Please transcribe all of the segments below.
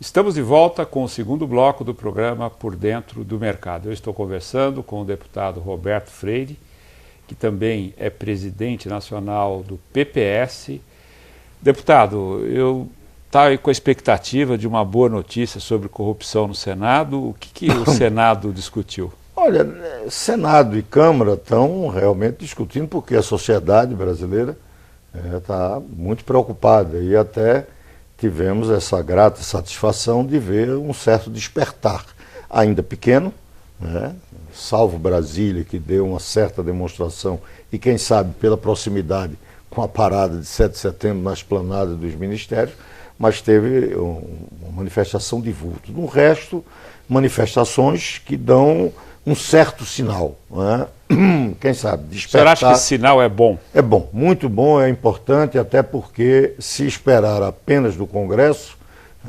Estamos de volta com o segundo bloco do programa Por Dentro do Mercado. Eu estou conversando com o deputado Roberto Freire, que também é presidente nacional do PPS. Deputado, eu estava com a expectativa de uma boa notícia sobre corrupção no Senado. O que o Senado discutiu? Olha, Senado e Câmara estão realmente discutindo porque a sociedade brasileira está muito preocupada e até tivemos essa grata satisfação de ver um certo despertar, ainda pequeno, né? Salvo Brasília, que deu uma certa demonstração, e quem sabe pela proximidade com a parada de 7 de setembro na esplanada dos ministérios, mas teve uma manifestação de vulto. No resto, manifestações que dão um certo sinal, né? Quem sabe, despertar. O senhor acha que esse sinal é bom? É bom, muito bom, é importante, até porque se esperar apenas do Congresso,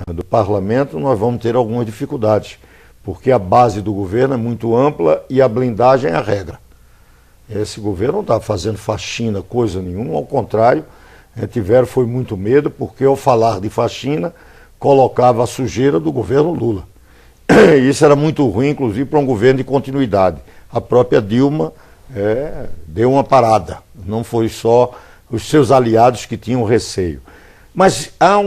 do Parlamento, nós vamos ter algumas dificuldades, porque a base do governo é muito ampla e a blindagem é a regra. Esse governo não está fazendo faxina, coisa nenhuma, ao contrário, foi muito medo, porque ao falar de faxina, colocava a sujeira do governo Lula. Isso era muito ruim, inclusive, para um governo de continuidade. A própria Dilma deu uma parada, não foi só os seus aliados que tinham receio. Mas há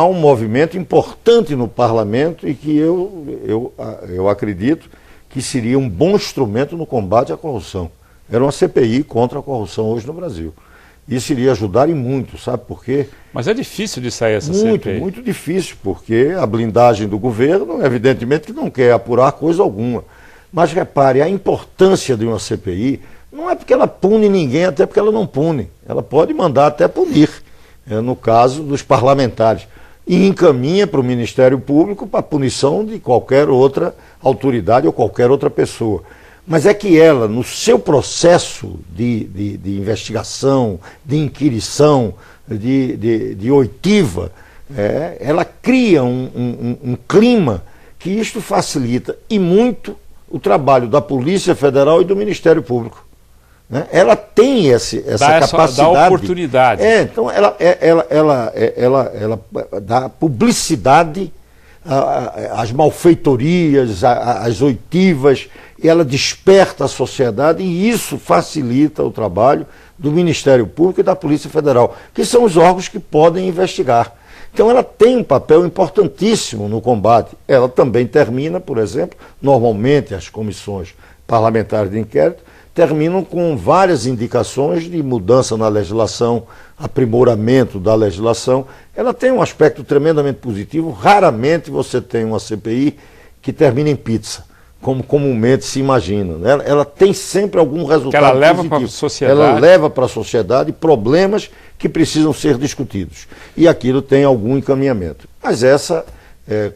um movimento importante no parlamento e que eu acredito que seria um bom instrumento no combate à corrupção. Era uma CPI contra a corrupção hoje no Brasil. Isso iria ajudar e muito, sabe por quê? Mas é difícil de sair essa CPI. Muito difícil, porque a blindagem do governo, evidentemente, que não quer apurar coisa alguma. Mas repare, a importância de uma CPI não é porque ela pune ninguém, até porque ela não pune. Ela pode mandar até punir, no caso dos parlamentares. E encaminha para o Ministério Público para a punição de qualquer outra autoridade ou qualquer outra pessoa. Mas é que ela, no seu processo de investigação, de inquirição, de oitiva, ela cria um clima que isto facilita e muito o trabalho da Polícia Federal e do Ministério Público. Né? Ela tem essa capacidade. Dá oportunidade. Então ela dá publicidade às malfeitorias, às oitivas, e ela desperta a sociedade, e isso facilita o trabalho do Ministério Público e da Polícia Federal, que são os órgãos que podem investigar. Então ela tem um papel importantíssimo no combate. Ela também termina, por exemplo, normalmente as comissões parlamentares de inquérito terminam com várias indicações de mudança na legislação, aprimoramento da legislação. Ela tem um aspecto tremendamente positivo. Raramente você tem uma CPI que termina em pizza, como comumente se imagina. Ela tem sempre algum resultado que ela leva positivo. Para a sociedade. Ela leva para a sociedade problemas que precisam ser discutidos. E aquilo tem algum encaminhamento. Mas essa,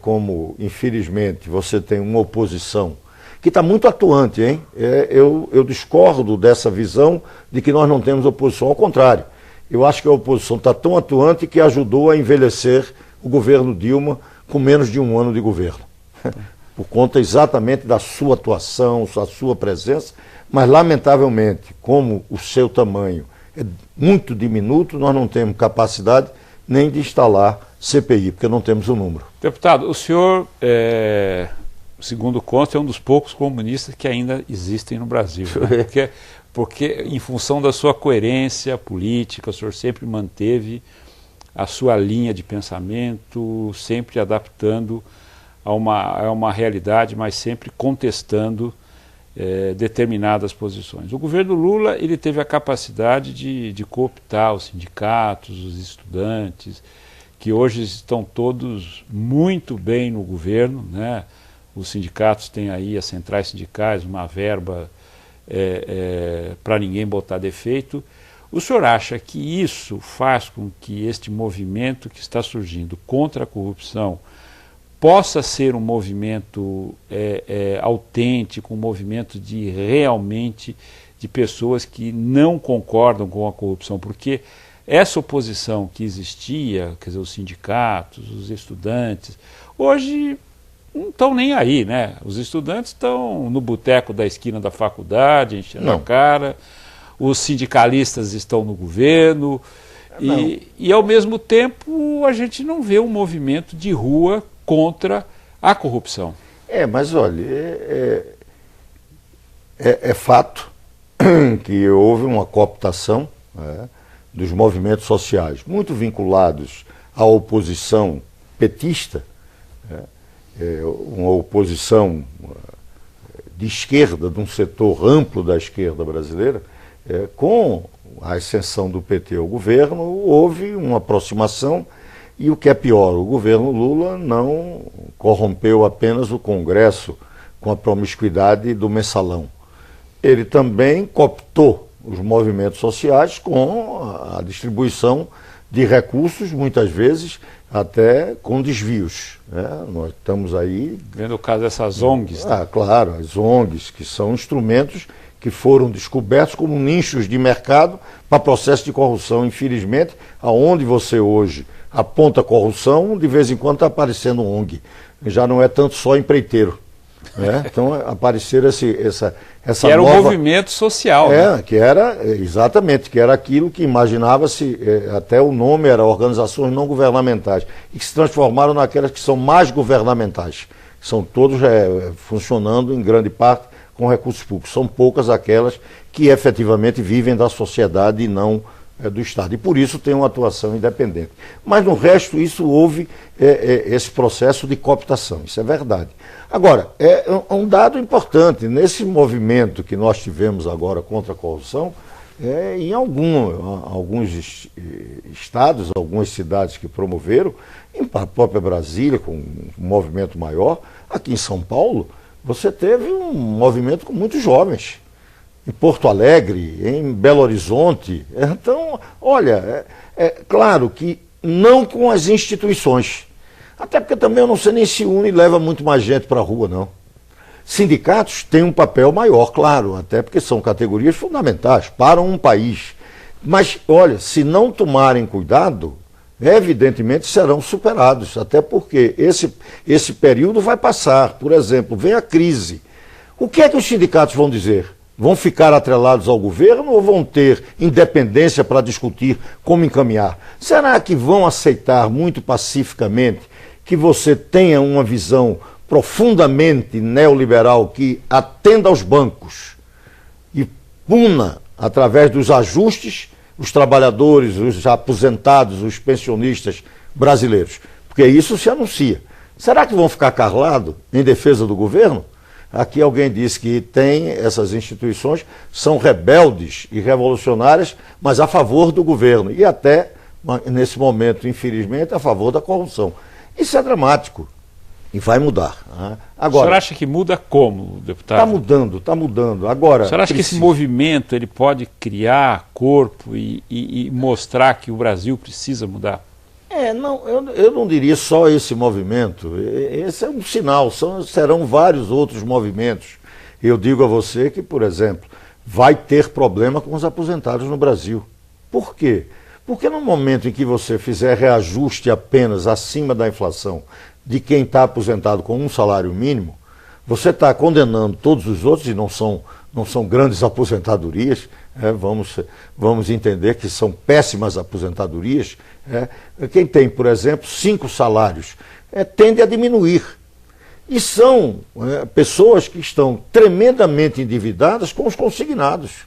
como infelizmente você tem uma oposição que está muito atuante, hein? Eu discordo dessa visão de que nós não temos oposição. Ao contrário, eu acho que a oposição está tão atuante que ajudou a envelhecer o governo Dilma com menos de um ano de governo. Por conta exatamente da sua atuação, da sua presença, mas lamentavelmente, como o seu tamanho é muito diminuto, nós não temos capacidade nem de instalar CPI, porque não temos o número. Deputado, o senhor, segundo consta, é um dos poucos comunistas que ainda existem no Brasil. Né? Porque, em função da sua coerência política, o senhor sempre manteve a sua linha de pensamento, sempre adaptando a uma realidade, mas sempre contestando determinadas posições. O governo Lula ele teve a capacidade de cooptar os sindicatos, os estudantes, que hoje estão todos muito bem no governo, né? Os sindicatos têm aí, as centrais sindicais, uma verba para ninguém botar defeito. O senhor acha que isso faz com que este movimento que está surgindo contra a corrupção possa ser um movimento autêntico, um movimento realmente de pessoas que não concordam com a corrupção? Porque essa oposição que existia, quer dizer, os sindicatos, os estudantes, hoje não estão nem aí, né? Os estudantes estão no boteco da esquina da faculdade, enchendo a cara, os sindicalistas estão no governo, e ao mesmo tempo a gente não vê um movimento de rua contra a corrupção. Mas olha, é fato que houve uma cooptação, né, dos movimentos sociais, muito vinculados à oposição petista, né, uma oposição de esquerda, de um setor amplo da esquerda brasileira. Com a ascensão do PT ao governo, houve uma aproximação e, o que é pior, o governo Lula não corrompeu apenas o Congresso com a promiscuidade do mensalão. Ele também cooptou os movimentos sociais com a distribuição de recursos, muitas vezes até com desvios, né? Nós estamos aí... Vendo o caso dessas ONGs. Né? Claro, as ONGs, que são instrumentos que foram descobertos como nichos de mercado para processo de corrupção. Infelizmente, aonde você hoje aponta corrupção, de vez em quando está aparecendo um ONG. Já não é tanto só empreiteiro. Né? Então, aparecer essa que era nova... o movimento social. Né? Que era, exatamente, que era aquilo que imaginava-se, até o nome era organizações não governamentais, e que se transformaram naquelas que são mais governamentais. São todos funcionando, em grande parte, com recursos públicos. São poucas aquelas que efetivamente vivem da sociedade e não do Estado. E por isso tem uma atuação independente. Mas no resto, isso houve esse processo de cooptação. Isso é verdade. Agora, um dado importante, nesse movimento que nós tivemos agora contra a corrupção, em alguns estados, algumas cidades que promoveram, em própria Brasília, com um movimento maior, aqui em São Paulo, você teve um movimento com muitos jovens. Em Porto Alegre, em Belo Horizonte. Então, olha, claro que não com as instituições. Até porque também eu não sei nem se une e leva muito mais gente para a rua, não. Sindicatos têm um papel maior, claro, até porque são categorias fundamentais para um país. Mas, olha, se não tomarem cuidado, evidentemente serão superados, até porque esse período vai passar. Por exemplo, vem a crise. O que é que os sindicatos vão dizer? Vão ficar atrelados ao governo ou vão ter independência para discutir como encaminhar? Será que vão aceitar muito pacificamente que você tenha uma visão profundamente neoliberal que atenda aos bancos e puna, através dos ajustes, os trabalhadores, os aposentados, os pensionistas brasileiros? Porque isso se anuncia. Será que vão ficar calados em defesa do governo? Aqui alguém disse que essas instituições são rebeldes e revolucionárias, mas a favor do governo. E até, nesse momento, infelizmente, a favor da corrupção. Isso é dramático e vai mudar. Né? Agora, o senhor acha que muda como, deputado? Está mudando. Agora, o senhor acha que esse movimento ele pode criar corpo e mostrar que o Brasil precisa mudar? Eu não diria só esse movimento. Esse é um sinal, serão vários outros movimentos. Eu digo a você que, por exemplo, vai ter problema com os aposentados no Brasil. Por quê? Porque no momento em que você fizer reajuste apenas acima da inflação de quem está aposentado com um salário mínimo, você está condenando todos os outros, e não são grandes aposentadorias, vamos entender que são péssimas aposentadorias. Quem tem, por exemplo, 5 salários, tende a diminuir. E são pessoas que estão tremendamente endividadas com os consignados.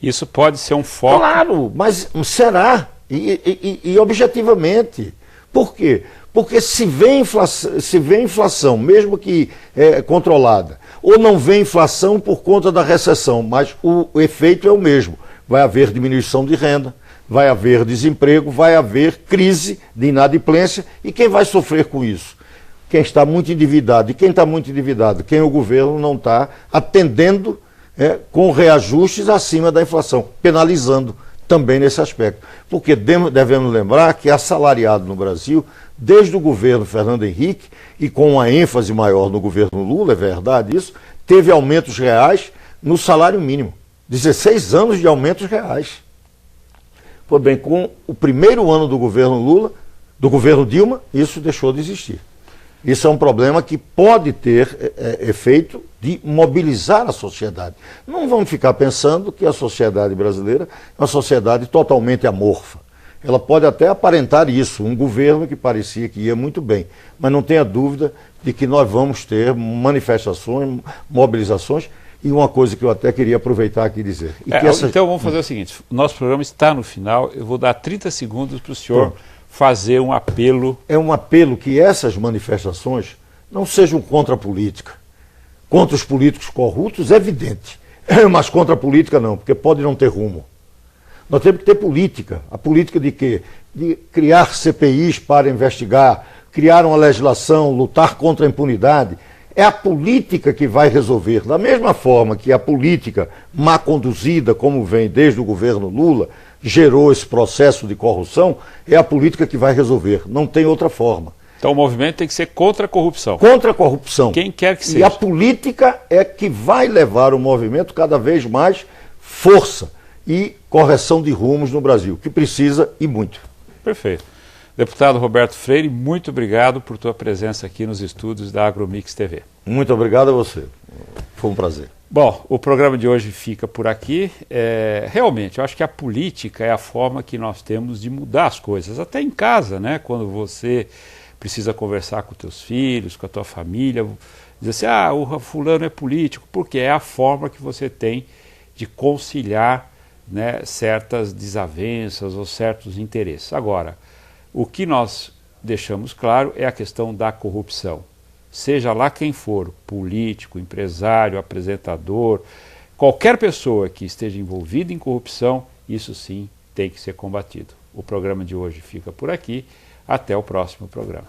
Isso pode ser um foco? Claro, mas será, e objetivamente. Por quê? Porque se vem inflação, mesmo que controlada, ou não vem inflação por conta da recessão, mas o efeito é o mesmo. Vai haver diminuição de renda, vai haver desemprego, vai haver crise de inadimplência, e quem vai sofrer com isso? Quem está muito endividado. E quem está muito endividado? Quem o governo não está atendendo com reajustes acima da inflação, penalizando também nesse aspecto. Porque devemos lembrar que assalariado no Brasil, desde o governo Fernando Henrique, e com uma ênfase maior no governo Lula, é verdade isso, teve aumentos reais no salário mínimo. 16 anos de aumentos reais. Pois bem, com o primeiro ano do governo Lula, do governo Dilma, isso deixou de existir. Isso é um problema que pode ter efeito de mobilizar a sociedade. Não vamos ficar pensando que a sociedade brasileira é uma sociedade totalmente amorfa. Ela pode até aparentar isso, um governo que parecia que ia muito bem, mas não tenha dúvida de que nós vamos ter manifestações, mobilizações, e uma coisa que eu até queria aproveitar aqui e dizer. Então vamos fazer o seguinte, o nosso programa está no final, eu vou dar 30 segundos para o senhor fazer um apelo. É um apelo que essas manifestações não sejam contra a política. Contra os políticos corruptos é evidente, mas contra a política não, porque pode não ter rumo. Nós temos que ter política. A política de quê? De criar CPIs para investigar, criar uma legislação, lutar contra a impunidade. É a política que vai resolver. Da mesma forma que a política má conduzida, como vem desde o governo Lula, gerou esse processo de corrupção, é a política que vai resolver. Não tem outra forma. Então o movimento tem que ser contra a corrupção. Contra a corrupção. Quem quer que seja. E a política é que vai levar o movimento cada vez mais força e correção de rumos no Brasil, que precisa e muito. Perfeito. Deputado Roberto Freire, muito obrigado por tua presença aqui nos estúdios da AgroMix TV. Muito obrigado a você. Foi um prazer. Bom, o programa de hoje fica por aqui. Realmente, eu acho que a política é a forma que nós temos de mudar as coisas, até em casa, né? Quando você precisa conversar com teus filhos, com a tua família, dizer assim, o fulano é político, porque é a forma que você tem de conciliar, né, certas desavenças ou certos interesses. Agora, o que nós deixamos claro é a questão da corrupção. Seja lá quem for, político, empresário, apresentador, qualquer pessoa que esteja envolvida em corrupção, isso sim tem que ser combatido. O programa de hoje fica por aqui. Até o próximo programa.